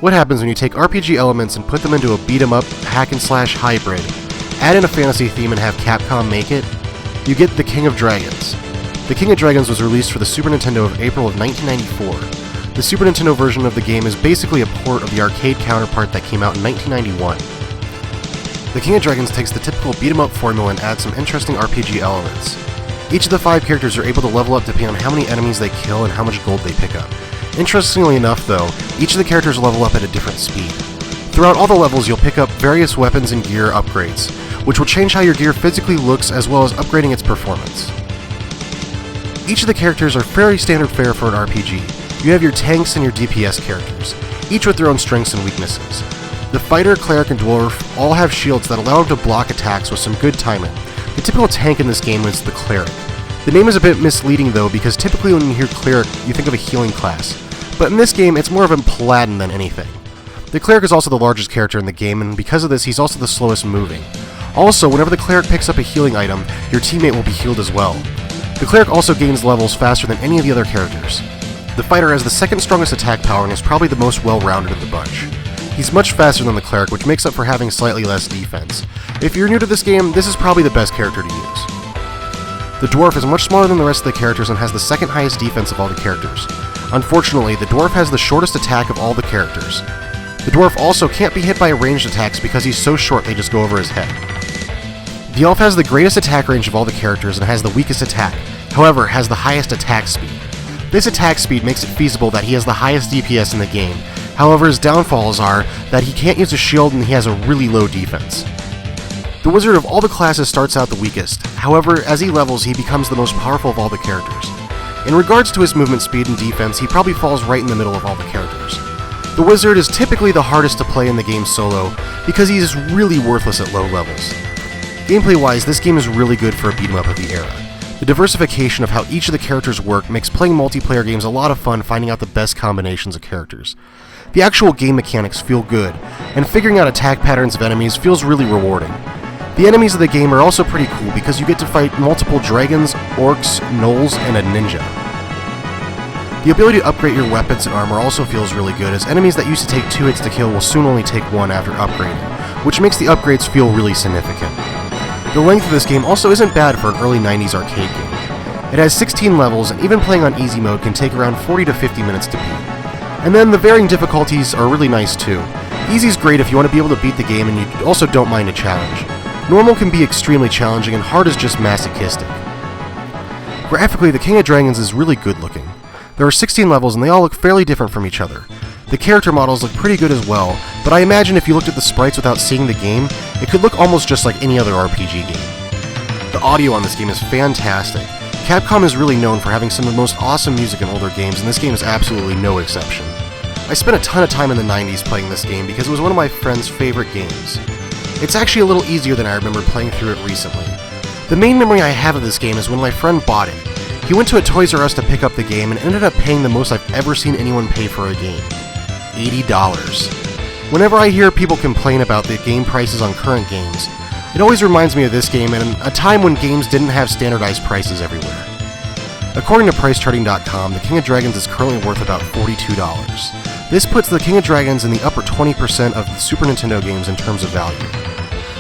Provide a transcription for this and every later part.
What happens when you take RPG elements and put them into a beat-em-up, hack-and-slash hybrid, add in a fantasy theme and have Capcom make it? You get The King of Dragons. The King of Dragons was released for the Super Nintendo of April of 1994. The Super Nintendo version of the game is basically a port of the arcade counterpart that came out in 1991. The King of Dragons takes the typical beat-em-up formula and adds some interesting RPG elements. Each of the 5 characters are able to level up depending on how many enemies they kill and how much gold they pick up. Interestingly enough, though, each of the characters level up at a different speed. Throughout all the levels, you'll pick up various weapons and gear upgrades, which will change how your gear physically looks as well as upgrading its performance. Each of the characters are fairly standard fare for an RPG. You have your tanks and your DPS characters, each with their own strengths and weaknesses. The fighter, cleric, and dwarf all have shields that allow them to block attacks with some good timing. The typical tank in this game is the cleric. The name is a bit misleading though, because typically when you hear cleric, you think of a healing class. But in this game, it's more of a paladin than anything. The cleric is also the largest character in the game, and because of this, he's also the slowest moving. Also, whenever the cleric picks up a healing item, your teammate will be healed as well. The cleric also gains levels faster than any of the other characters. The fighter has the second strongest attack power and is probably the most well-rounded of the bunch. He's much faster than the cleric, which makes up for having slightly less defense. If you're new to this game, this is probably the best character to use. The dwarf is much smaller than the rest of the characters and has the second highest defense of all the characters. Unfortunately, the dwarf has the shortest attack of all the characters. The dwarf also can't be hit by ranged attacks because he's so short they just go over his head. The elf has the greatest attack range of all the characters and has the weakest attack, however, has the highest attack speed. This attack speed makes it feasible that he has the highest DPS in the game, however his downfalls are that he can't use a shield and he has a really low defense. The wizard of all the classes starts out the weakest, however as he levels he becomes the most powerful of all the characters. In regards to his movement speed and defense, he probably falls right in the middle of all the characters. The wizard is typically the hardest to play in the game solo, because he is really worthless at low levels. Gameplay-wise, this game is really good for a beat-em-up of the era. The diversification of how each of the characters work makes playing multiplayer games a lot of fun finding out the best combinations of characters. The actual game mechanics feel good, and figuring out attack patterns of enemies feels really rewarding. The enemies of the game are also pretty cool because you get to fight multiple dragons, orcs, gnolls, and a ninja. The ability to upgrade your weapons and armor also feels really good, as enemies that used to take 2 hits to kill will soon only take 1 after upgrading, which makes the upgrades feel really significant. The length of this game also isn't bad for an early 90s arcade game. It has 16 levels, and even playing on easy mode can take around 40 to 50 minutes to beat. And then the varying difficulties are really nice too. Easy's great if you want to be able to beat the game and you also don't mind a challenge. Normal can be extremely challenging, and hard is just masochistic. Graphically, The King of Dragons is really good looking. There are 16 levels and they all look fairly different from each other. The character models look pretty good as well, but I imagine if you looked at the sprites without seeing the game, it could look almost just like any other RPG game. The audio on this game is fantastic. Capcom is really known for having some of the most awesome music in older games, and this game is absolutely no exception. I spent a ton of time in the 90s playing this game because it was one of my friend's favorite games. It's actually a little easier than I remember playing through it recently. The main memory I have of this game is when my friend bought it. He went to a Toys R Us to pick up the game and ended up paying the most I've ever seen anyone pay for a game. $80. Whenever I hear people complain about the game prices on current games, it always reminds me of this game and a time when games didn't have standardized prices everywhere. According to PriceCharting.com, The King of Dragons is currently worth about $42. This puts The King of Dragons in the upper 20% of the Super Nintendo games in terms of value.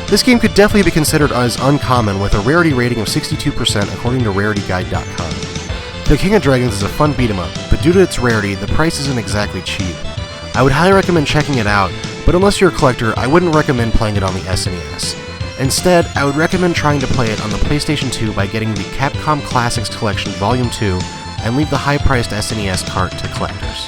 This game could definitely be considered as uncommon with a rarity rating of 62% according to RarityGuide.com. The King of Dragons is a fun beat-em-up, but due to its rarity, the price isn't exactly cheap. I would highly recommend checking it out, but unless you're a collector, I wouldn't recommend playing it on the SNES. Instead, I would recommend trying to play it on the PlayStation 2 by getting the Capcom Classics Collection Volume 2 and leave the high-priced SNES cart to collectors.